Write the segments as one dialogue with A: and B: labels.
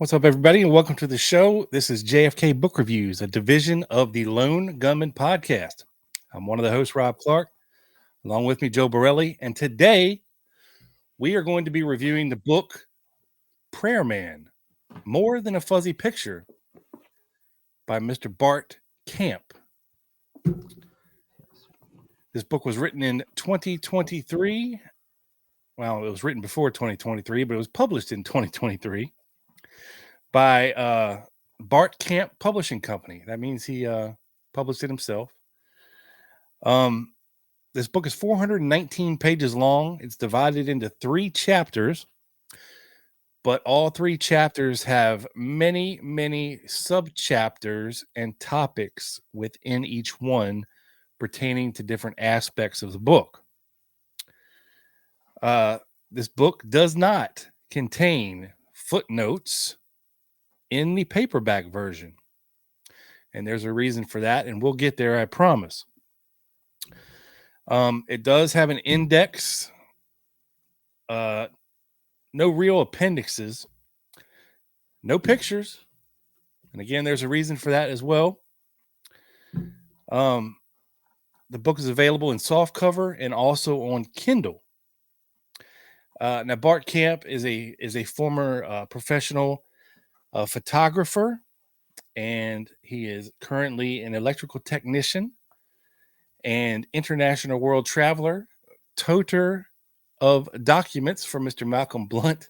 A: What's up, everybody, and welcome to the show. This is JFK Book Reviews, a division of the Lone Gunman podcast. I'm one of the hosts, Rob Clark, along with me, Joe Borelli, and today we are going to be reviewing the book Prayer Man, More Than a Fuzzy Picture by Mr. Bart Kamp. This book was written in 2023. Well, it was written before 2023, but it was published in 2023 by Bart Kamp Publishing Company. That means he published it himself. This book is 419 pages long. It's divided into 3 chapters, but all 3 chapters have many, many sub-chapters and topics within each one pertaining to different aspects of the book. This book does not contain footnotes in the paperback version. And there's a reason for that, and we'll get there, I promise. It does have an index, no real appendixes, no pictures. And again, there's a reason for that as well. The book is available in softcover and also on Kindle. Now, Bart Kamp is a former professional photographer, and he is currently an electrical technician and international world traveler, toter of documents for Mr. Malcolm Blunt,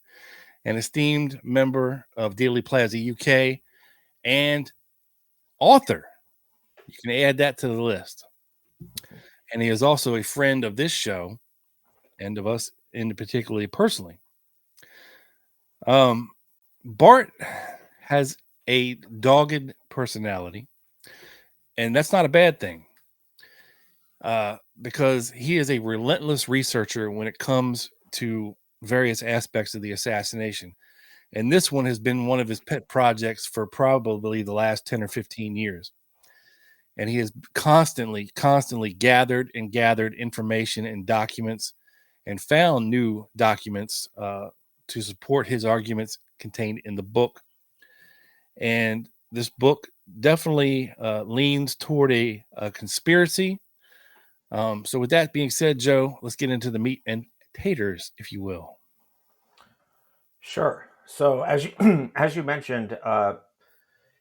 A: an esteemed member of Daily Plaza UK, and author. You can add that to the list. And he is also a friend of this show and of us in particularly personally. Bart has a dogged personality, and that's not a bad thing. Because he is a relentless researcher when it comes to various aspects of the assassination. And this one has been one of his pet projects for probably the last 10 or 15 years. And he has constantly gathered information and documents and found new documents to support his arguments contained in the book. And this book definitely leans toward a conspiracy. So with that being said, Joe, let's get into the meat and taters, if you will.
B: Sure. So as you as you mentioned,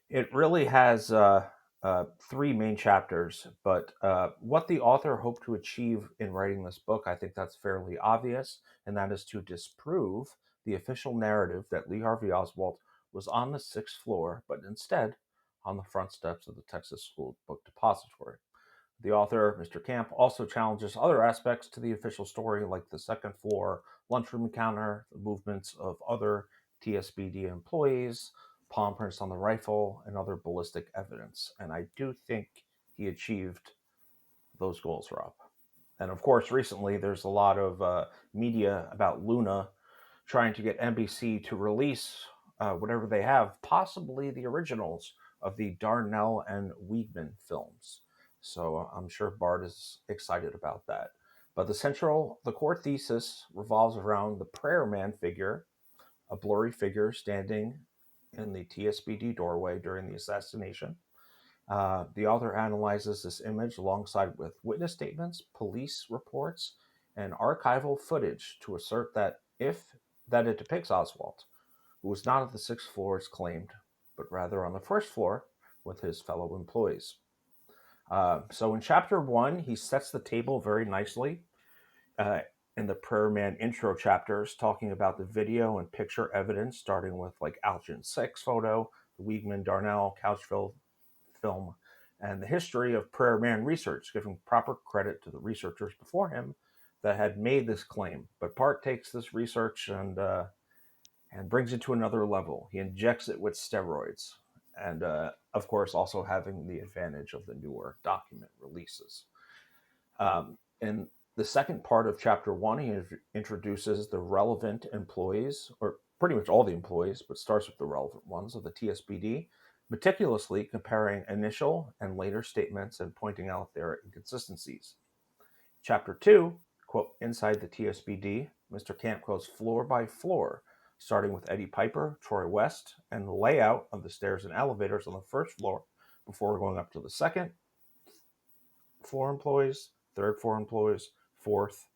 B: it really has 3 main chapters. But what the author hoped to achieve in writing this book, I think that's fairly obvious, and that is to disprove the official narrative that Lee Harvey Oswald was on the 6th floor, but instead on the front steps of the Texas School Book Depository. The author, Mr. Kamp, also challenges other aspects to the official story, like the second floor lunchroom encounter, the movements of other TSBD employees, palm prints on the rifle, and other ballistic evidence. And I do think he achieved those goals, Rob. And of course, recently there's a lot of media about Luna trying to get NBC to release whatever they have, possibly the originals of the Darnell and Wiegman films. So I'm sure Bart is excited about that. But the core thesis revolves around the prayer man figure, a blurry figure standing in the TSBD doorway during the assassination. The author analyzes this image alongside with witness statements, police reports, and archival footage to assert that it depicts Oswald, who was not at the 6th floor as claimed, but rather on the 1st floor with his fellow employees. So in chapter 1, he sets the table very nicely in the Prayer Man intro chapters, talking about the video and picture evidence, starting with like Algin 6 photo, the Wiegman Darnell Couchville film, and the history of Prayer Man research, giving proper credit to the researchers before him that had made this claim. But Bart takes this research and brings it to another level. He injects it with steroids, and of course, also having the advantage of the newer document releases. In the second part of chapter 1, he introduces the relevant employees, or pretty much all the employees, but starts with the relevant ones of the TSBD, meticulously comparing initial and later statements and pointing out their inconsistencies. Chapter 2, quote, inside the TSBD, Mr. Kamp goes floor by floor, starting with Eddie Piper, Troy West, and the layout of the stairs and elevators on the first floor before going up to the second floor employees, third floor employees, fourth,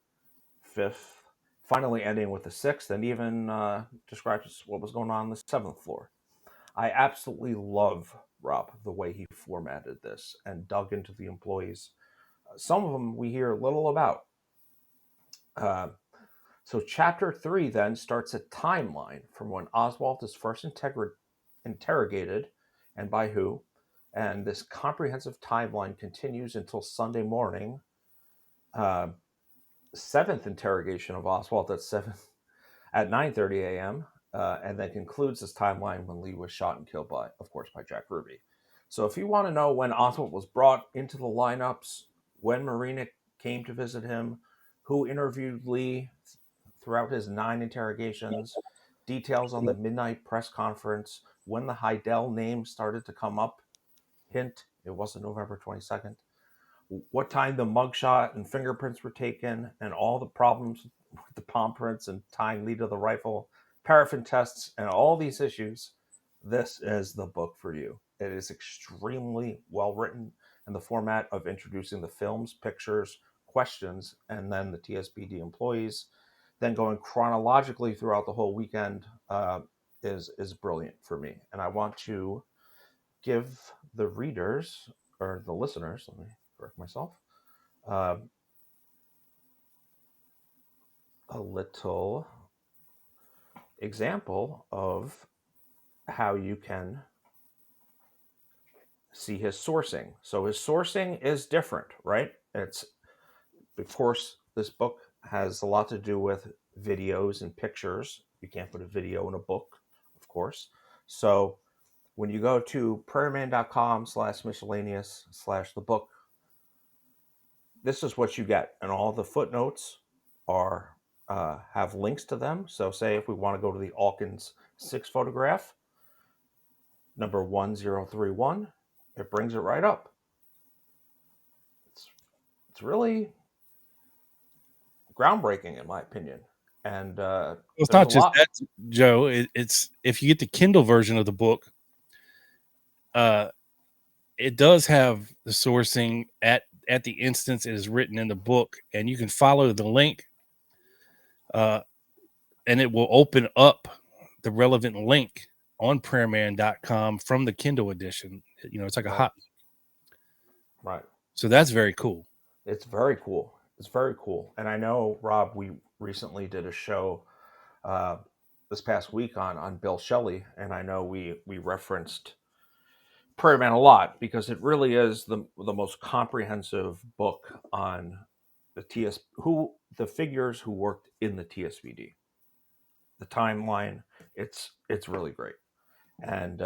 B: fifth, finally ending with the sixth, and even describes what was going on the seventh floor. I absolutely love, Rob, the way he formatted this and dug into the employees. Some of them we hear little about. So chapter 3 then starts a timeline from when Oswald is first interrogated and by who. And this comprehensive timeline continues until Sunday morning. Seventh interrogation of Oswald at 9:30 a.m. And then concludes this timeline when Lee was shot and killed by, of course, by Jack Ruby. So if you want to know when Oswald was brought into the lineups, when Marina came to visit him, who interviewed Lee throughout his 9 interrogations, details on the midnight press conference, when the Heidel name started to come up, hint, it wasn't November 22nd, what time the mugshot and fingerprints were taken, and all the problems with the palm prints and tying Lee to the rifle, paraffin tests, and all these issues, this is the book for you. It is extremely well written in the format of introducing the films, pictures, questions, and then the TSPD employees, then going chronologically throughout the whole weekend is brilliant for me. And I want to give the readers or the listeners, let me correct myself, a little example of how you can see his sourcing. So his sourcing is different, right? It's, of course, this book has a lot to do with videos and pictures. You can't put a video in a book, of course. So when you go to prairieman.com/miscellaneous/the book, this is what you get. And all the footnotes are have links to them. So say if we want to go to the Alkins 6 photograph, number 1031, it brings it right up. It's really groundbreaking in my opinion. And
A: It's not just that, Joe. It's if you get the Kindle version of the book, it does have the sourcing at the instance it is written in the book, and you can follow the link, and it will open up the relevant link on prairieman.com from the Kindle edition. You know, it's like a hot.
B: Right.
A: So that's very cool.
B: It's very cool. It's very cool. And I know, Rob, we recently did a show this past week on Bill Shelley, and I know we referenced Prairie Man a lot because it really is the most comprehensive book on the figures who worked in the TSPD. The timeline, it's really great. And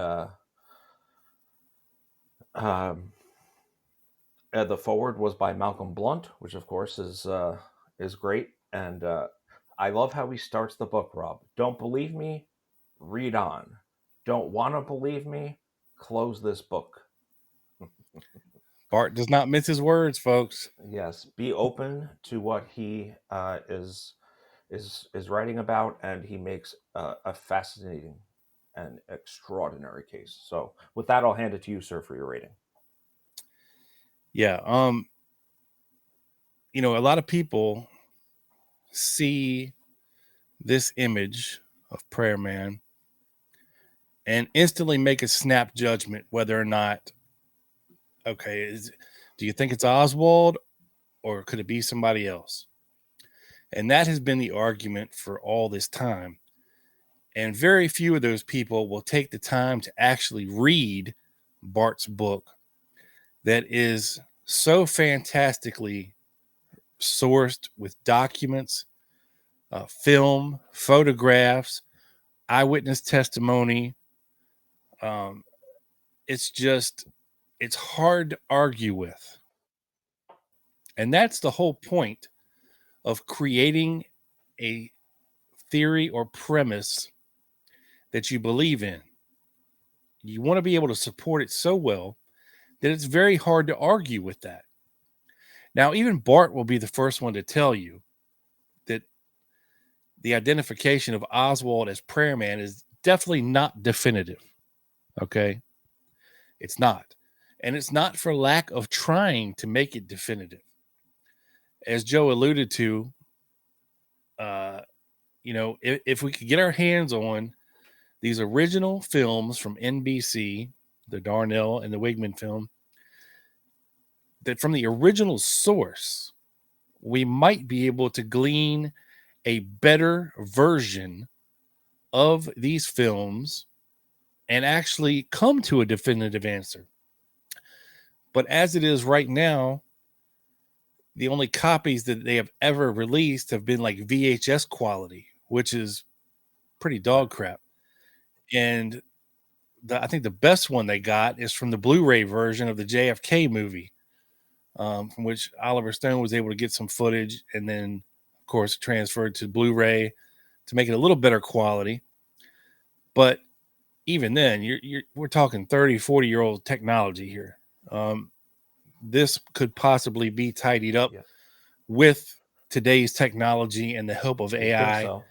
B: the foreword was by Malcolm Blunt, which of course is great. And I love how he starts the book, Rob. Don't believe me? Read on. Don't want to believe me? Close this book.
A: Bart does not mince his words, folks.
B: Yes, be open to what he is writing about, and he makes a fascinating and extraordinary case. So, with that, I'll hand it to you, sir, for your rating.
A: Yeah, you know, a lot of people see this image of Prayer Man and instantly make a snap judgment whether or not, okay, do you think it's Oswald or could it be somebody else? And that has been the argument for all this time. And very few of those people will take the time to actually read Bart's book that is so fantastically sourced with documents, film, photographs, eyewitness testimony. It's hard to argue with. And that's the whole point of creating a theory or premise that you believe in. You want to be able to support it so well that it's very hard to argue with that. Now, even Bart will be the first one to tell you that the identification of Oswald as Prayer Man is definitely not definitive. Okay. It's not. And it's not for lack of trying to make it definitive. As Joe alluded to, uh, if we could get our hands on these original films from NBC, the Darnell and the Wigman film, that from the original source, we might be able to glean a better version of these films and actually come to a definitive answer. But as it is right now, the only copies that they have ever released have been like VHS quality, which is pretty
B: Right.
A: dog crap. And I think the best one they got is from the Blu-ray version of the JFK movie, from which Oliver Stone was able to get some footage and then, of course, transferred to Blu-ray to make it a little better quality. But even then, we're talking 30, 40-year-old technology here. This could possibly be tidied up
B: Yeah.
A: with today's technology and the help of
B: You'd think
A: AI.
B: so.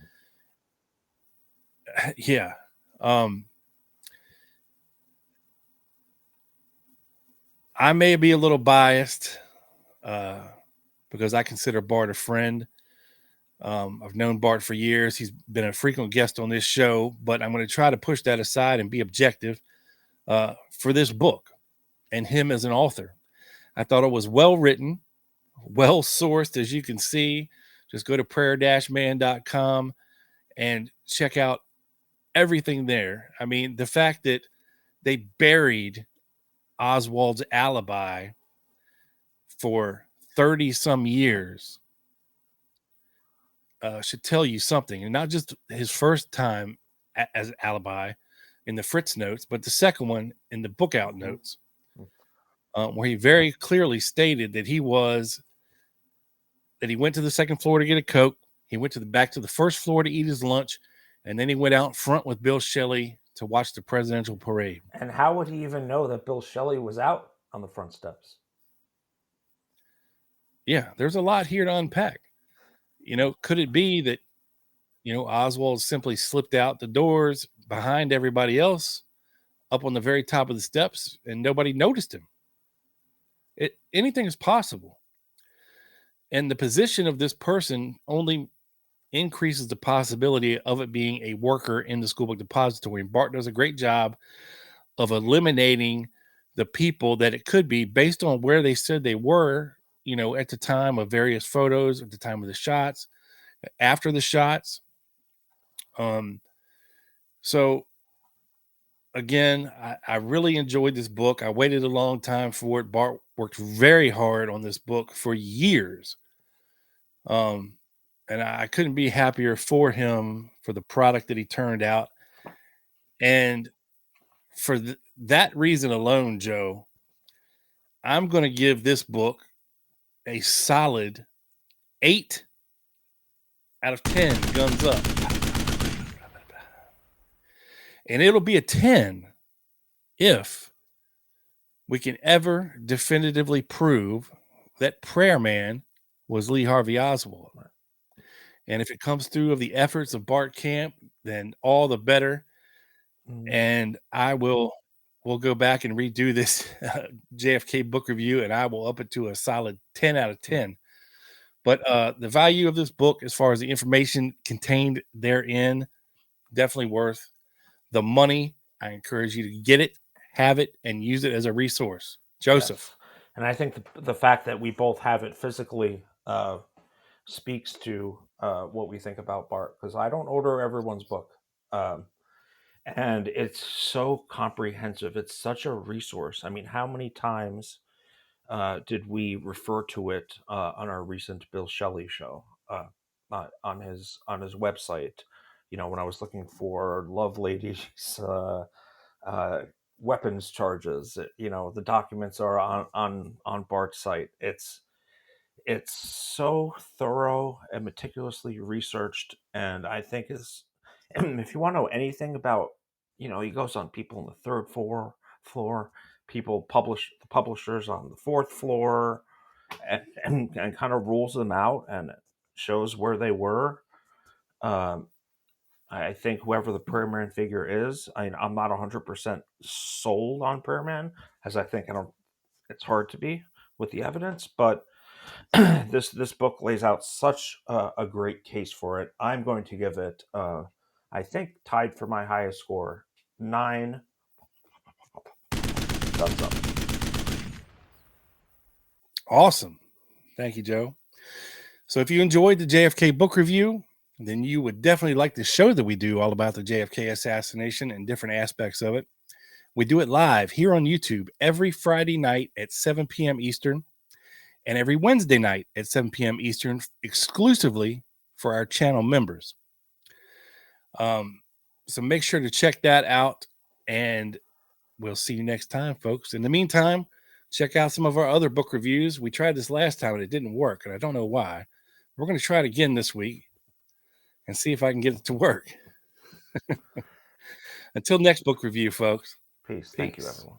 A: Yeah. Um, I may be a little biased uh, because I consider Bart a friend. I've known Bart for years. He's been a frequent guest on this show, but I'm going to try to push that aside and be objective for this book and him as an author. I thought it was well written, well sourced, as you can see. Just go to prayer-man.com and check out everything there. I mean, the fact that they buried Oswald's alibi for 30 some years should tell you something, and not just his first time as an alibi in the Fritz notes, but the second one in the book out
B: Hmm.
A: notes, where he very clearly stated that he went to the second floor to get a Coke. He went back to the first floor to eat his lunch, and then he went out front with Bill Shelley to watch the presidential parade.
B: And how would he even know that Bill Shelley was out on the front steps?
A: Yeah, there's a lot here to unpack. Could it be that Oswald simply slipped out the doors behind everybody else up on the very top of the steps and nobody noticed him? Anything is possible. And the position of this person only increases the possibility of it being a worker in the school book depository. And Bart does a great job of eliminating the people that it could be based on where they said they were, at the time of various photos, at the time of the shots, after the shots. Um, so again, I really enjoyed this book. I waited a long time for it. Bart worked very hard on this book for years. Um, and I couldn't be happier for him for the product that he turned out. And for that reason alone, Joe, I'm going to give this book a solid 8 out of 10 guns up. And it'll be a 10 if we can ever definitively prove that Prayer Man was Lee Harvey Oswald. And if it comes through of the efforts of Bart Kamp, then all the better.
B: Mm.
A: And we'll go back and redo this JFK book review, and I will up it to a solid 10 out of 10. But the value of this book, as far as the information contained therein, definitely worth the money. I encourage you to get it, have it, and use it as a resource. Joseph.
B: Yes. And I think the fact that we both have it physically speaks to what we think about Bart, because I don't order everyone's book. Um, and it's so comprehensive. It's such a resource. I mean, how many times did we refer to it on our recent Bill Shelley show on his website? You know, when I was looking for Love Ladies uh, weapons charges, you know, the documents are on Bart's site. It's so thorough and meticulously researched, and I think is if you want to know anything about, you know, he goes on people on the floor, people publish the publishers on the fourth floor, and kind of rules them out and shows where they were. I think whoever the Prayer Man figure is, I'm not 100% sold on Prayer Man, as I think it's hard to be with the evidence, but this book lays out such a great case for it. I'm going to give it, I think, tied for my highest score, 9 thumbs up.
A: Awesome. Thank you, Joe. So if you enjoyed the JFK book review, then you would definitely like the show that we do all about the JFK assassination and different aspects of it. We do it live here on YouTube every Friday night at 7 p.m. Eastern and every Wednesday night at 7 p.m. Eastern exclusively for our channel members. So make sure to check that out, and we'll see you next time, folks. In the meantime, check out some of our other book reviews. We tried this last time and it didn't work, and I don't know why. We're going to try it again this week and see if I can get it to work. Until next book review, folks.
B: Peace. Thank you, everyone.